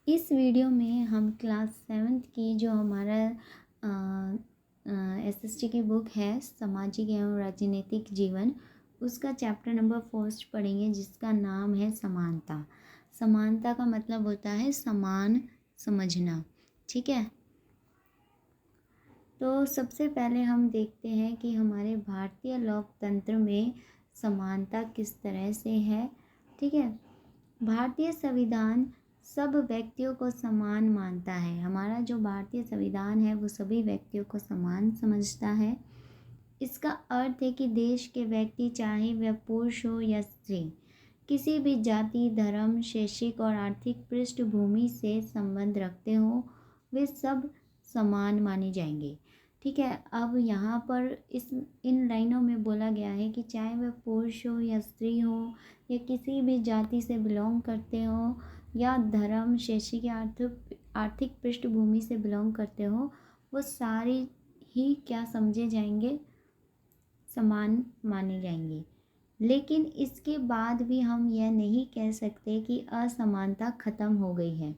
इस वीडियो में हम क्लास 7th की जो हमारा एसएसटी की बुक है सामाजिक एवं राजनीतिक जीवन, उसका चैप्टर नंबर 1 पढ़ेंगे, जिसका नाम है समानता। समानता का मतलब होता है समान समझना। ठीक है, तो सबसे पहले हम देखते हैं कि हमारे भारतीय लोकतंत्र में समानता किस तरह से है। ठीक है, भारतीय संविधान सब व्यक्तियों को समान मानता है। हमारा जो भारतीय संविधान है वो सभी व्यक्तियों को समान समझता है। इसका अर्थ है कि देश के व्यक्ति, चाहे वह पुरुष हो या स्त्री, किसी भी जाति, धर्म, शैक्षिक और आर्थिक पृष्ठभूमि से संबंध रखते हो, वे सब समान माने जाएंगे। ठीक है, अब यहाँ पर इन लाइनों में बोला गया है कि चाहे वह पुरुष हो या स्त्री हो या किसी भी जाति से बिलोंग करते हो या धर्म, शैक्षिक या आर्थिक पृष्ठभूमि से बिलोंग करते हो, वो सारे ही क्या समझे जाएंगे, समान माने जाएंगे। लेकिन इसके बाद भी हम यह नहीं कह सकते कि असमानता ख़त्म हो गई है।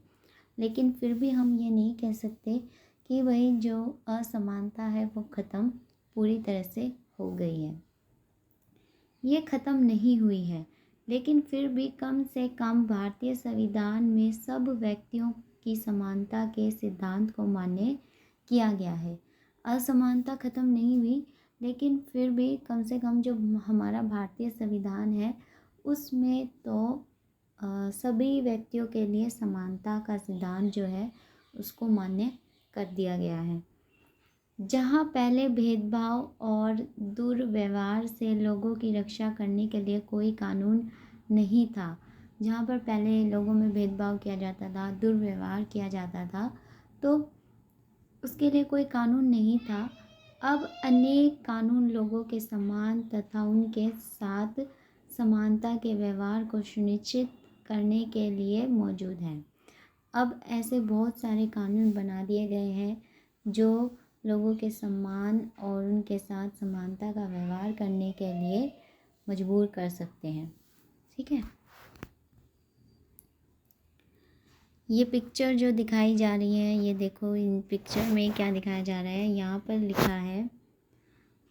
लेकिन फिर भी हम ये नहीं कह सकते कि वही जो असमानता है वो ख़त्म पूरी तरह से हो गई है। ये ख़त्म नहीं हुई है, लेकिन फिर भी कम से कम भारतीय संविधान में सब व्यक्तियों की समानता के सिद्धांत को मान्य किया गया है। असमानता ख़त्म नहीं हुई, लेकिन फिर भी कम से कम जो हमारा भारतीय संविधान है उसमें तो सभी व्यक्तियों के लिए समानता का सिद्धांत जो है उसको मान्य कर दिया गया है। जहाँ पहले भेदभाव और दुर्व्यवहार से लोगों की रक्षा करने के लिए कोई कानून नहीं था, जहाँ पर पहले लोगों में भेदभाव किया जाता था, दुर्व्यवहार किया जाता था, तो उसके लिए कोई कानून नहीं था। अब अनेक कानून लोगों के समान तथा उनके साथ समानता के व्यवहार को सुनिश्चित करने के लिए मौजूद हैं। अब ऐसे बहुत सारे कानून बना दिए गए हैं जो लोगों के सम्मान और उनके साथ समानता का व्यवहार करने के लिए मजबूर कर सकते हैं। ठीक है, ये पिक्चर जो दिखाई जा रही है, ये देखो, इन पिक्चर में क्या दिखाया जा रहा है। यहाँ पर लिखा है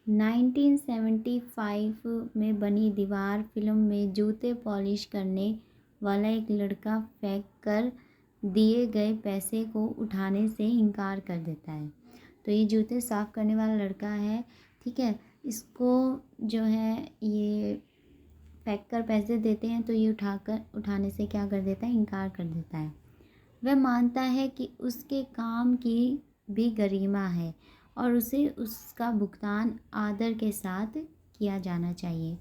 1975 में बनी दीवार फिल्म में जूते पॉलिश करने वाला एक लड़का फेंक कर दिए गए पैसे को उठाने से इनकार कर देता है। तो ये जूते साफ़ करने वाला लड़का है। ठीक है, इसको जो है ये फेंक कर पैसे देते हैं, तो ये उठाने से क्या कर देता है, इनकार कर देता है। वह मानता है कि उसके काम की भी गरिमा है और उसे उसका भुगतान आदर के साथ किया जाना चाहिए।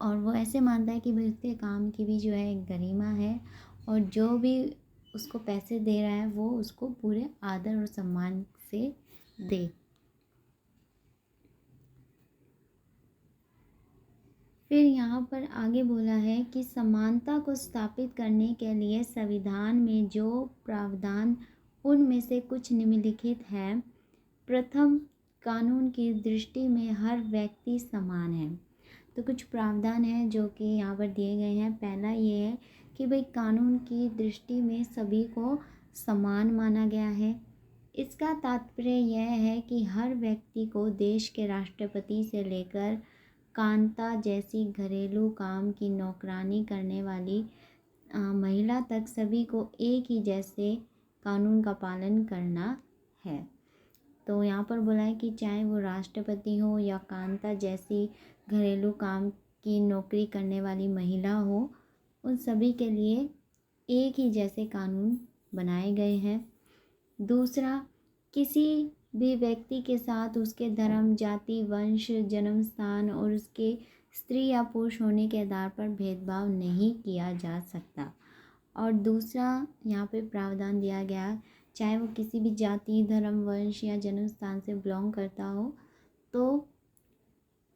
और वो ऐसे मानता है कि भाई उसके काम की भी जो है एक गरिमा है और जो भी उसको पैसे दे रहा है वो उसको पूरे आदर और सम्मान से दे। फिर यहाँ पर आगे बोला है कि समानता को स्थापित करने के लिए संविधान में जो प्रावधान, उनमें से कुछ निम्नलिखित है। प्रथम, कानून की दृष्टि में हर व्यक्ति समान है। तो कुछ प्रावधान है जो कि यहाँ पर दिए गए हैं। पहला ये है कि भाई कानून की दृष्टि में सभी को समान माना गया है। इसका तात्पर्य यह है कि हर व्यक्ति को देश के राष्ट्रपति से लेकर कांता जैसी घरेलू काम की नौकरानी करने वाली महिला तक सभी को एक ही जैसे कानून का पालन करना है। तो यहाँ पर बोला है कि चाहे वो राष्ट्रपति हो या कांता जैसी घरेलू काम की नौकरी करने वाली महिला हो, उन सभी के लिए एक ही जैसे कानून बनाए गए हैं। दूसरा, किसी भी व्यक्ति के साथ उसके धर्म, जाति, वंश, जन्म स्थान और उसके स्त्री या पुरुष होने के आधार पर भेदभाव नहीं किया जा सकता। और दूसरा यहाँ पे प्रावधान दिया गया, चाहे वो किसी भी जाति, धर्म, वंश या जन्म स्थान से बिलोंग करता हो, तो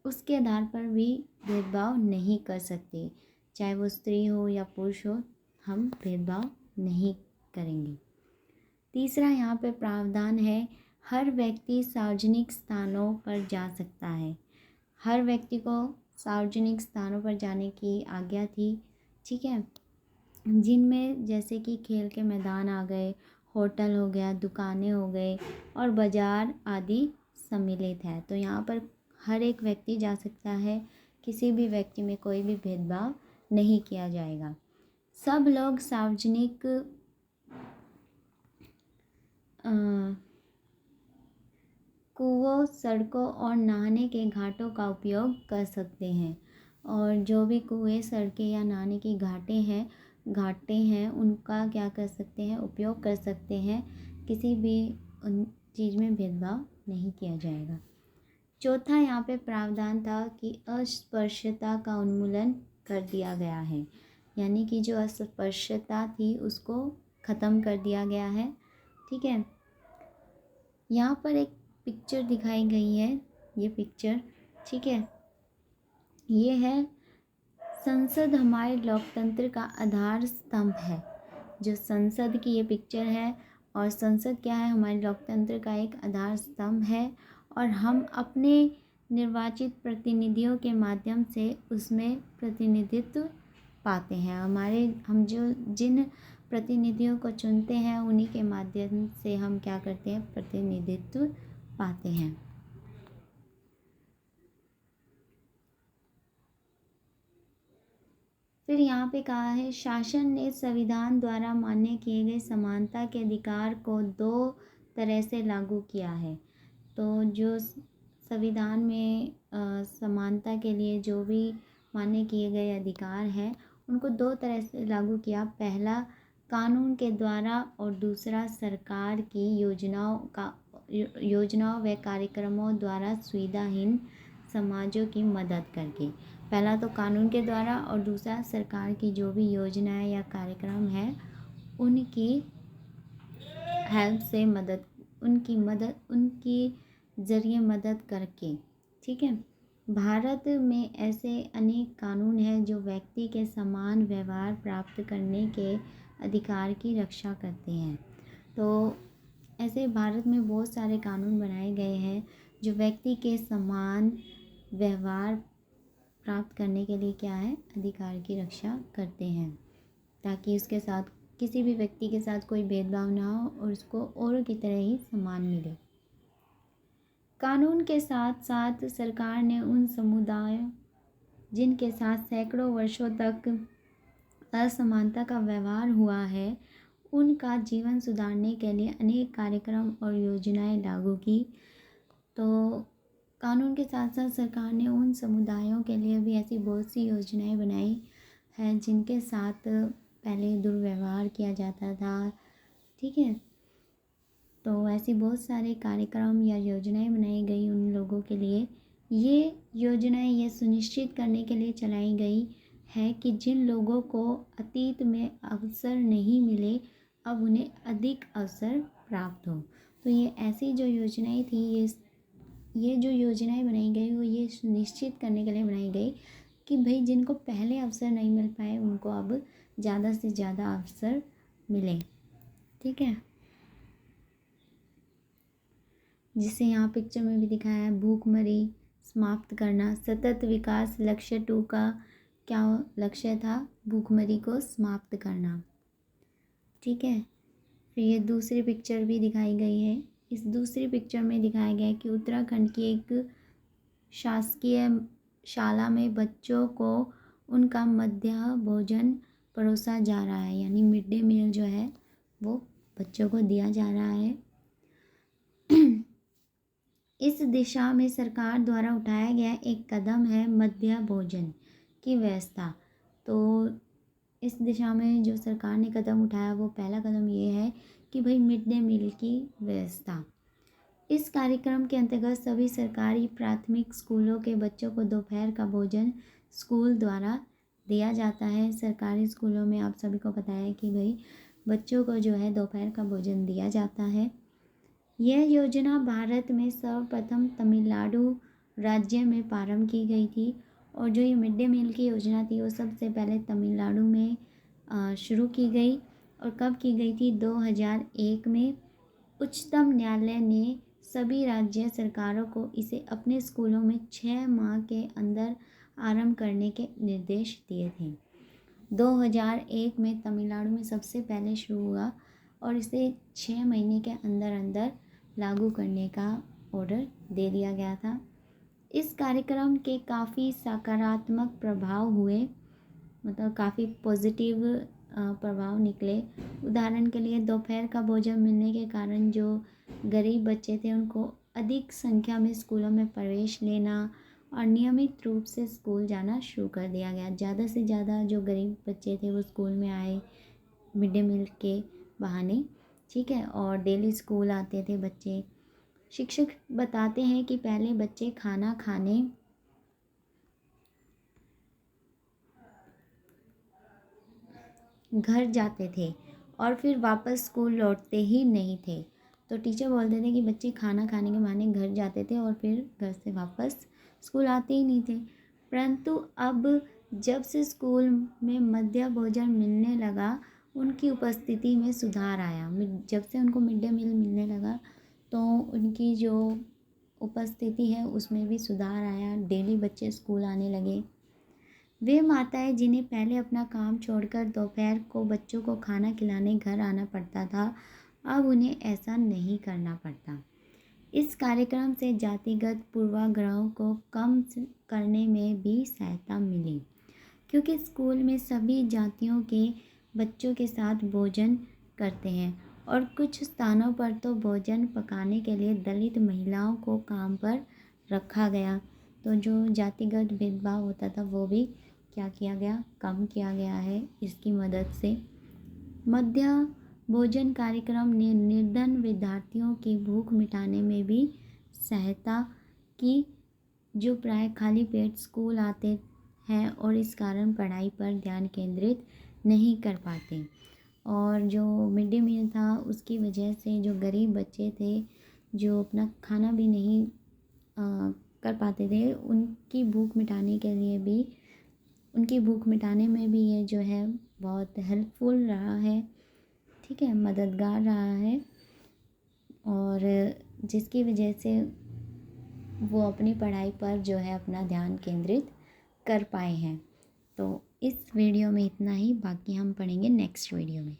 उसके आधार पर भी भेदभाव नहीं कर सकते। चाहे वो स्त्री हो या पुरुष हो, हम भेदभाव नहीं करेंगे। तीसरा यहाँ पे प्रावधान है, हर व्यक्ति सार्वजनिक स्थानों पर जा सकता है। हर व्यक्ति को सार्वजनिक स्थानों पर जाने की आज्ञा थी। ठीक है, जिनमें जैसे कि खेल के मैदान आ गए, होटल हो गया, दुकानें हो गए और बाज़ार आदि सम्मिलित है। तो यहाँ पर हर एक व्यक्ति जा सकता है, किसी भी व्यक्ति में कोई भी भेदभाव नहीं किया जाएगा। सब लोग सार्वजनिक कुओं, सड़कों और नहाने के घाटों का उपयोग कर सकते हैं। और जो भी कुएं, सड़कें या नहाने की घाटें हैं उनका क्या कर सकते हैं, उपयोग कर सकते हैं। किसी भी उन चीज़ में भेदभाव नहीं किया जाएगा। चौथा यहाँ पे प्रावधान था कि अस्पृश्यता का उन्मूलन कर दिया गया है, यानी कि जो अस्पृश्यता थी उसको ख़त्म कर दिया गया है। ठीक है, यहाँ पर एक पिक्चर दिखाई गई है, ये पिक्चर, ठीक है, ये है संसद हमारे लोकतंत्र का आधार स्तंभ है। जो संसद की ये पिक्चर है, और संसद क्या है, हमारे लोकतंत्र का एक आधार स्तंभ है। और हम अपने निर्वाचित प्रतिनिधियों के माध्यम से उसमें प्रतिनिधित्व पाते हैं। हम जो जिन प्रतिनिधियों को चुनते हैं उन्हीं के माध्यम से हम क्या करते हैं, प्रतिनिधित्व पाते हैं। फिर यहाँ पे कहा है, शासन ने संविधान द्वारा मान्य किए गए समानता के अधिकार को 2 तरह से लागू किया है। तो जो संविधान में समानता के लिए जो भी मान्य किए गए अधिकार हैं उनको 2 तरह से लागू किया। पहला कानून के द्वारा और दूसरा सरकार की योजनाओं व कार्यक्रमों द्वारा सुविधाहीन समाजों की मदद करके। पहला तो कानून के द्वारा और दूसरा सरकार की जो भी योजनाएं या कार्यक्रम है उनकी हेल्प से उनकी ज़रिए मदद करके। ठीक है, भारत में ऐसे अनेक कानून हैं जो व्यक्ति के समान व्यवहार प्राप्त करने के अधिकार की रक्षा करते हैं। तो ऐसे भारत में बहुत सारे कानून बनाए गए हैं जो व्यक्ति के समान व्यवहार प्राप्त करने के लिए क्या है, अधिकार की रक्षा करते हैं, ताकि उसके साथ किसी भी व्यक्ति के साथ कोई भेदभाव ना हो और उसको औरों की तरह ही सम्मान मिले। कानून के साथ साथ सरकार ने उन समुदायों जिनके साथ सैकड़ों वर्षों तक असमानता का व्यवहार हुआ है उनका जीवन सुधारने के लिए अनेक कार्यक्रम और योजनाएं लागू की। तो कानून के साथ साथ सरकार ने उन समुदायों के लिए भी ऐसी बहुत सी योजनाएं बनाई हैं जिनके साथ पहले दुर्व्यवहार किया जाता था। ठीक है, तो ऐसी बहुत सारे कार्यक्रम या योजनाएं बनाई गई उन लोगों के लिए। ये योजनाएं ये सुनिश्चित करने के लिए चलाई गई है कि जिन लोगों को अतीत में अवसर नहीं मिले अब उन्हें अधिक अवसर प्राप्त हो। तो ये ऐसी जो योजनाएं थी, ये जो योजनाएं बनाई गई वो ये सुनिश्चित करने के लिए बनाई गई कि भाई जिनको पहले अवसर नहीं मिल पाए उनको अब ज़्यादा से ज़्यादा अवसर मिले। ठीक है, जिसे यहाँ पिक्चर में भी दिखाया है, भूखमरी समाप्त करना। सतत विकास लक्ष्य 2 का क्या लक्ष्य था, भूखमरी को समाप्त करना। ठीक है, फिर ये दूसरी पिक्चर भी दिखाई गई है। इस दूसरी पिक्चर में दिखाया गया है कि उत्तराखंड की एक शासकीय शाला में बच्चों को उनका मध्याह्न भोजन परोसा जा रहा है, यानी मिड डे मील जो है वो बच्चों को दिया जा रहा है। इस दिशा में सरकार द्वारा उठाया गया एक कदम है मध्याह्न भोजन की व्यवस्था। तो इस दिशा में जो सरकार ने कदम उठाया वो पहला कदम ये है कि भाई मिड डे मील की व्यवस्था। इस कार्यक्रम के अंतर्गत सभी सरकारी प्राथमिक स्कूलों के बच्चों को दोपहर का भोजन स्कूल द्वारा दिया जाता है। सरकारी स्कूलों में आप सभी को पता है कि भाई बच्चों को जो है दोपहर का भोजन दिया जाता है। यह योजना भारत में सर्वप्रथम तमिलनाडु राज्य में प्रारंभ की गई थी। और जो ये मिड डे मील की योजना थी वो सबसे पहले तमिलनाडु में शुरू की गई। और कब की गई थी, 2001 में। उच्चतम न्यायालय ने सभी राज्य सरकारों को इसे अपने स्कूलों में 6 माह के अंदर आरंभ करने के निर्देश दिए थे। 2001 में तमिलनाडु में सबसे पहले शुरू हुआ और इसे 6 महीने के अंदर अंदर लागू करने का ऑर्डर दे दिया गया था। इस कार्यक्रम के काफ़ी सकारात्मक प्रभाव हुए, मतलब काफ़ी पॉजिटिव प्रभाव निकले। उदाहरण के लिए दोपहर का भोजन मिलने के कारण जो गरीब बच्चे थे उनको अधिक संख्या में स्कूलों में प्रवेश लेना और नियमित रूप से स्कूल जाना शुरू कर दिया गया। ज़्यादा से ज़्यादा जो गरीब बच्चे थे वो स्कूल में आए मिड डे मील के बहाने, ठीक है, और डेली स्कूल आते थे बच्चे। शिक्षक बताते हैं कि पहले बच्चे खाना खाने घर जाते थे और फिर वापस स्कूल लौटते ही नहीं थे। तो टीचर बोलते थे कि बच्चे खाना खाने के बहाने घर जाते थे और फिर घर से वापस स्कूल आते ही नहीं थे। परंतु अब जब से स्कूल में मध्य भोजन मिलने लगा, उनकी उपस्थिति में सुधार आया। जब से उनको मिड डे मील मिलने लगा तो उनकी जो उपस्थिति है उसमें भी सुधार आया। डेली बच्चे स्कूल आने लगे। वे माताएं जिन्हें पहले अपना काम छोड़कर दोपहर को बच्चों को खाना खिलाने घर आना पड़ता था, अब उन्हें ऐसा नहीं करना पड़ता। इस कार्यक्रम से जातिगत पूर्वाग्रहों को कम करने में भी सहायता मिली, क्योंकि स्कूल में सभी जातियों के बच्चों के साथ भोजन करते हैं और कुछ स्थानों पर तो भोजन पकाने के लिए दलित महिलाओं को काम पर रखा गया। तो जो जातिगत भेदभाव होता था वो भी क्या किया गया, कम किया गया है इसकी मदद से। मध्य भोजन कार्यक्रम ने निर्धन विद्यार्थियों की भूख मिटाने में भी सहायता की, जो प्राय खाली पेट स्कूल आते हैं और इस कारण पढ़ाई पर ध्यान केंद्रित नहीं कर पाते। और जो मिड डे मील था उसकी वजह से जो गरीब बच्चे थे जो अपना खाना भी नहीं कर पाते थे, उनकी भूख मिटाने के लिए भी, उनकी भूख मिटाने में भी ये जो है बहुत हेल्पफुल रहा है, ठीक है, मददगार रहा है, और जिसकी वजह से वो अपनी पढ़ाई पर जो है अपना ध्यान केंद्रित कर पाए हैं। तो इस वीडियो में इतना ही, बाकी हम पढ़ेंगे नेक्स्ट वीडियो में।